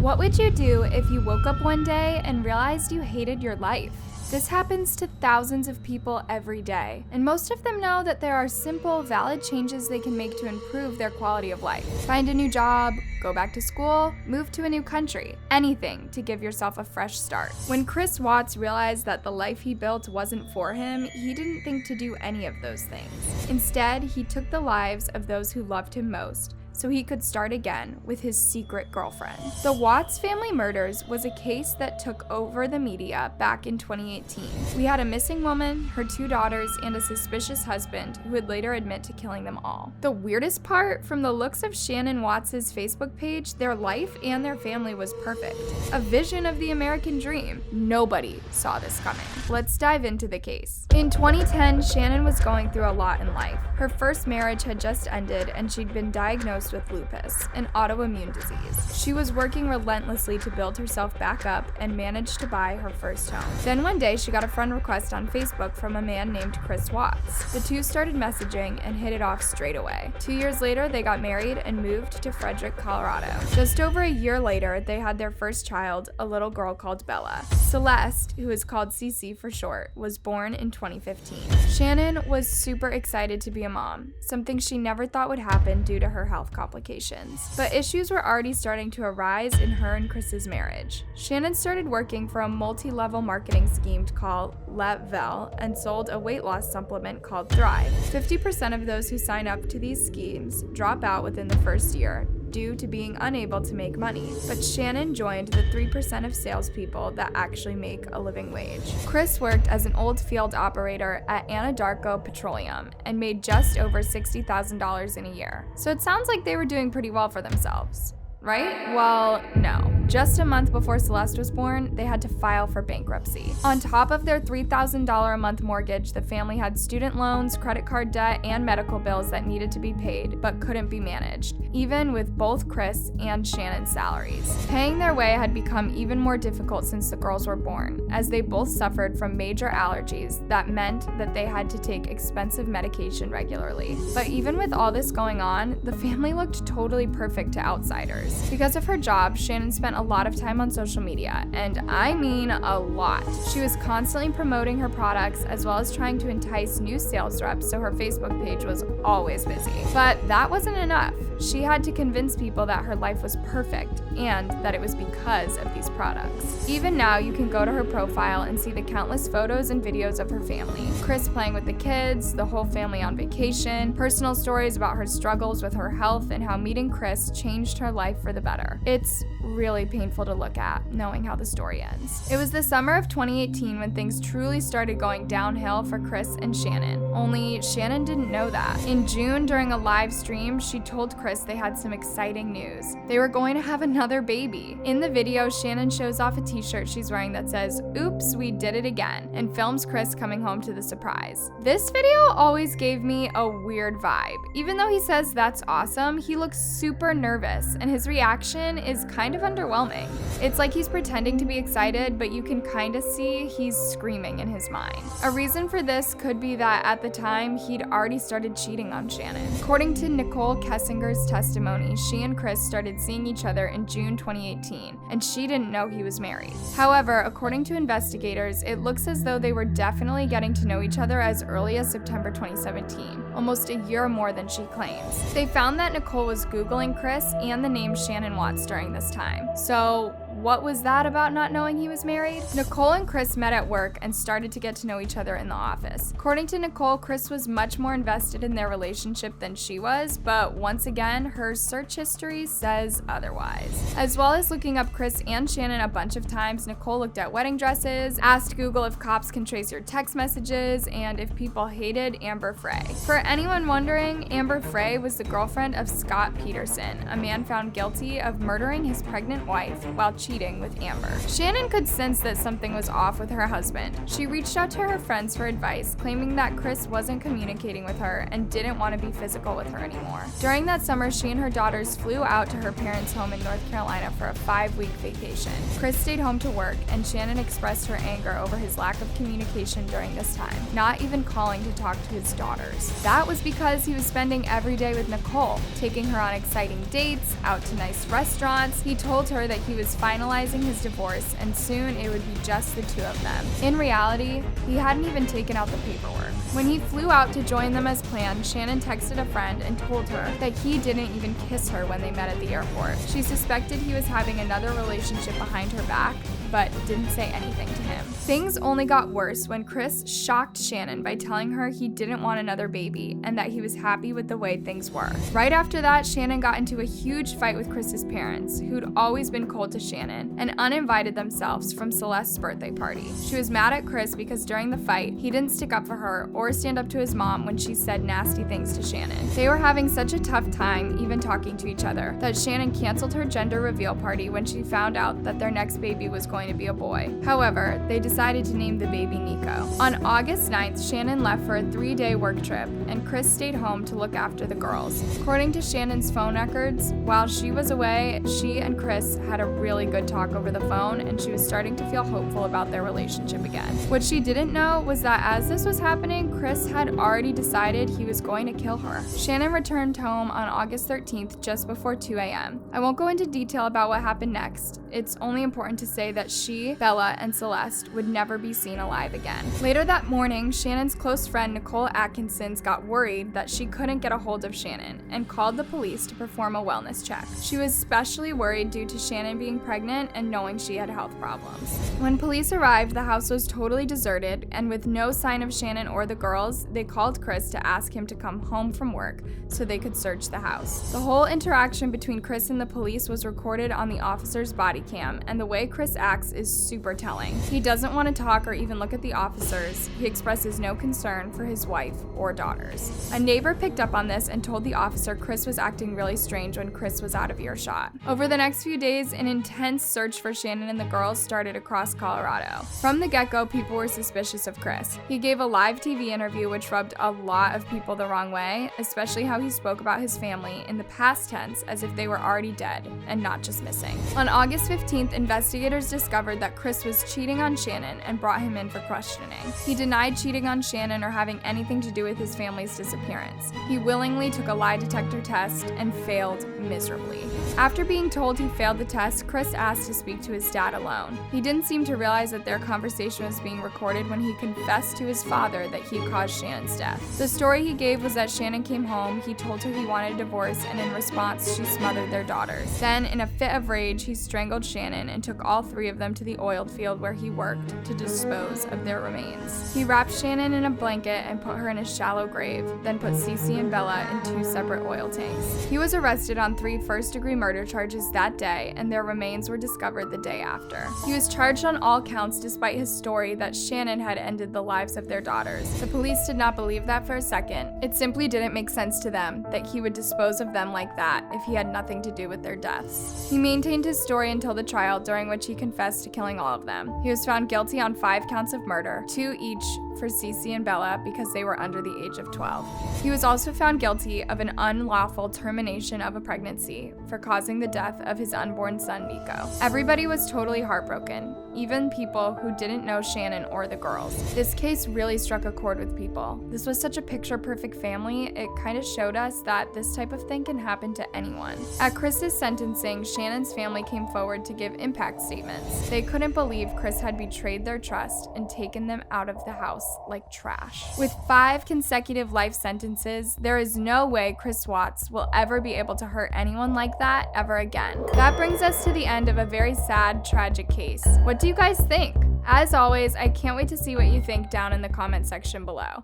What would you do if you woke up one day and realized you hated your life? This happens to thousands of people every day, and most of them know that there are simple, valid changes they can make to improve their quality of life. Find a new job, go back to school, move to a new country, anything to give yourself a fresh start. When Chris Watts realized that the life he built wasn't for him, he didn't think to do any of those things. Instead, he took the lives of those who loved him most, so he could start again with his secret girlfriend. The Watts family murders was a case that took over the media back in 2018. We had a missing woman, her 2 daughters, and a suspicious husband who would later admit to killing them all. The weirdest part, from the looks of Shannon Watts' Facebook page, their life and their family was perfect. A vision of the American dream. Nobody saw this coming. Let's dive into the case. In 2010, Shannon was going through a lot in life. Her first marriage had just ended and she'd been diagnosed with lupus, an autoimmune disease. She was working relentlessly to build herself back up and managed to buy her first home. Then one day she got a friend request on Facebook from a man named Chris Watts. The two started messaging and hit it off straight away. 2 years later, they got married and moved to Frederick, Colorado. Just over a year later, they had their first child, a little girl called Bella. Celeste, who is called Cece for short, was born in 2015. Shannon was super excited to be a mom, something she never thought would happen due to her health complications. But issues were already starting to arise in her and Chris's marriage. Shannon started working for a multi-level marketing scheme called Level and sold a weight loss supplement called Thrive. 50% of those who sign up to these schemes drop out within the first year due to being unable to make money, but Shannon joined the 3% of salespeople that actually make a living wage. Chris worked as an old field operator at Anadarko Petroleum and made just over $60,000 in a year. So it sounds like they were doing pretty well for themselves, right? Well, no. Just a month before Celeste was born, they had to file for bankruptcy. On top of their $3,000 a month mortgage, the family had student loans, credit card debt, and medical bills that needed to be paid but couldn't be managed, even with both Chris and Shannon's salaries. Paying their way had become even more difficult since the girls were born, as they both suffered from major allergies that meant that they had to take expensive medication regularly. But even with all this going on, the family looked totally perfect to outsiders. Because of her job, Shannon spent a lot of time on social media, and I mean a lot. She was constantly promoting her products as well as trying to entice new sales reps, so her Facebook page was always busy. But that wasn't enough. She had to convince people that her life was perfect and that it was because of these products. Even now, you can go to her profile and see the countless photos and videos of her family. Chris playing with the kids, the whole family on vacation, personal stories about her struggles with her health and how meeting Chris changed her life for the better. It's really painful to look at, knowing how the story ends. It was the summer of 2018 when things truly started going downhill for Chris and Shannon. Only Shannon didn't know that. In June, during a live stream, she told Chris they had some exciting news. They were going to have another baby. In the video, Shannon shows off a t-shirt she's wearing that says, "Oops, we did it again," and films Chris coming home to the surprise. This video always gave me a weird vibe. Even though he says that's awesome, he looks super nervous, and his reaction is kind of underwhelming. It's like he's pretending to be excited, but you can kind of see he's screaming in his mind. A reason for this could be that at the time, he'd already started cheating on Shannon. According to Nicole Kessinger's testimony, she and Chris started seeing each other in June 2018, and she didn't know he was married. However, according to investigators, it looks as though they were definitely getting to know each other as early as September 2017, almost a year more than she claims. They found that Nicole was Googling Chris and the name Shannon Watts during this time. So, what was that about not knowing he was married? Nicole and Chris met at work and started to get to know each other in the office. According to Nicole, Chris was much more invested in their relationship than she was, but once again, her search history says otherwise. As well as looking up Chris and Shannon a bunch of times, Nicole looked at wedding dresses, asked Google if cops can trace your text messages, and if people hated Amber Frey. For anyone wondering, Amber Frey was the girlfriend of Scott Peterson, a man found guilty of murdering his pregnant wife while cheating cheating with Amber. Shannon could sense that something was off with her husband. She reached out to her friends for advice, claiming that Chris wasn't communicating with her and didn't want to be physical with her anymore. During that summer, she and her daughters flew out to her parents' home in North Carolina for a 5-week vacation. Chris stayed home to work, and Shannon expressed her anger over his lack of communication during this time, not even calling to talk to his daughters. That was because he was spending every day with Nicole, taking her on exciting dates, out to nice restaurants. He told her that he was finalizing his divorce and soon it would be just the two of them. In reality, he hadn't even taken out the paperwork. When he flew out to join them as planned, Shannon texted a friend and told her that he didn't even kiss her when they met at the airport. She suspected he was having another relationship behind her back, but didn't say anything to him. Things only got worse when Chris shocked Shannon by telling her he didn't want another baby and that he was happy with the way things were. Right after that, Shannon got into a huge fight with Chris's parents, who'd always been cold to Shannon, and uninvited themselves from Celeste's birthday party. She was mad at Chris because during the fight, he didn't stick up for her or stand up to his mom when she said nasty things to Shannon. They were having such a tough time even talking to each other that Shannon canceled her gender reveal party when she found out that their next baby was going to be a boy. However, they decided to name the baby Nico. On August 9th, Shannon left for a 3-day work trip, and Chris stayed home to look after the girls. According to Shannon's phone records, while she was away, she and Chris had a really good talk over the phone, and she was starting to feel hopeful about their relationship again. What she didn't know was that as this was happening, Chris had already decided he was going to kill her. Shannon returned home on August 13th just before 2 a.m. I won't go into detail about what happened next. It's only important to say that she, Bella, and Celeste would never be seen alive again. Later that morning, Shannon's close friend Nicole Atkinson got worried that she couldn't get a hold of Shannon and called the police to perform a wellness check. She was especially worried due to Shannon being pregnant and knowing she had health problems. When police arrived, the house was totally deserted, and with no sign of Shannon or the girls, they called Chris to ask him to come home from work so they could search the house. The whole interaction between Chris and the police was recorded on the officer's body cam, and the way Chris acts is super telling. He doesn't want to talk or even look at the officers. He expresses no concern for his wife or daughters. A neighbor picked up on this and told the officer Chris was acting really strange when Chris was out of earshot. Over the next few days, an intense search for Shannon and the girls started across Colorado. From the get-go, people were suspicious of Chris. He gave a live TV interview which rubbed a lot of people the wrong way, especially how he spoke about his family in the past tense as if they were already dead and not just missing. On August 15th, investigators discovered that Chris was cheating on Shannon and brought him in for questioning. He denied cheating on Shannon or having anything to do with his family's disappearance. He willingly took a lie detector test and failed miserably. After being told he failed the test, Chris asked to speak to his dad alone. He didn't seem to realize that their conversation was being recorded when he confessed to his father that he caused Shannon's death. The story he gave was that Shannon came home, he told her he wanted a divorce, and in response, she smothered their daughters. Then, in a fit of rage, he strangled Shannon and took all 3 of them to the oil field where he worked to dispose of their remains. He wrapped Shannon in a blanket and put her in a shallow grave, then put Cece and Bella in 2 separate oil tanks. He was arrested on 3 first-degree murder charges that day, and their remains were discovered the day after. He was charged on all counts despite his story that Shannon had ended the lives of their daughters. The police did not believe that for a second. It simply didn't make sense to them that he would dispose of them like that if he had nothing to do with their deaths. He maintained his story until the trial, during which he confessed to killing all of them. He was found guilty on 5 counts of murder, 2 each for Cece and Bella because they were under the age of 12. He was also found guilty of an unlawful termination of a pregnancy for causing the death of his unborn son, Nico. Everybody was totally heartbroken, even people who didn't know Shannon or the girls. This case really struck a chord with people. This was such a picture-perfect family, it kind of showed us that this type of thing can happen to anyone. At Chris's sentencing, Shannon's family came forward to give impact statements. They couldn't believe Chris had betrayed their trust and taken them out of the house like trash. With 5 consecutive life sentences, there is no way Chris Watts will ever be able to hurt anyone like that ever again. That brings us to the end of a very sad, tragic case. What do you guys think? As always, I can't wait to see what you think down in the comment section below.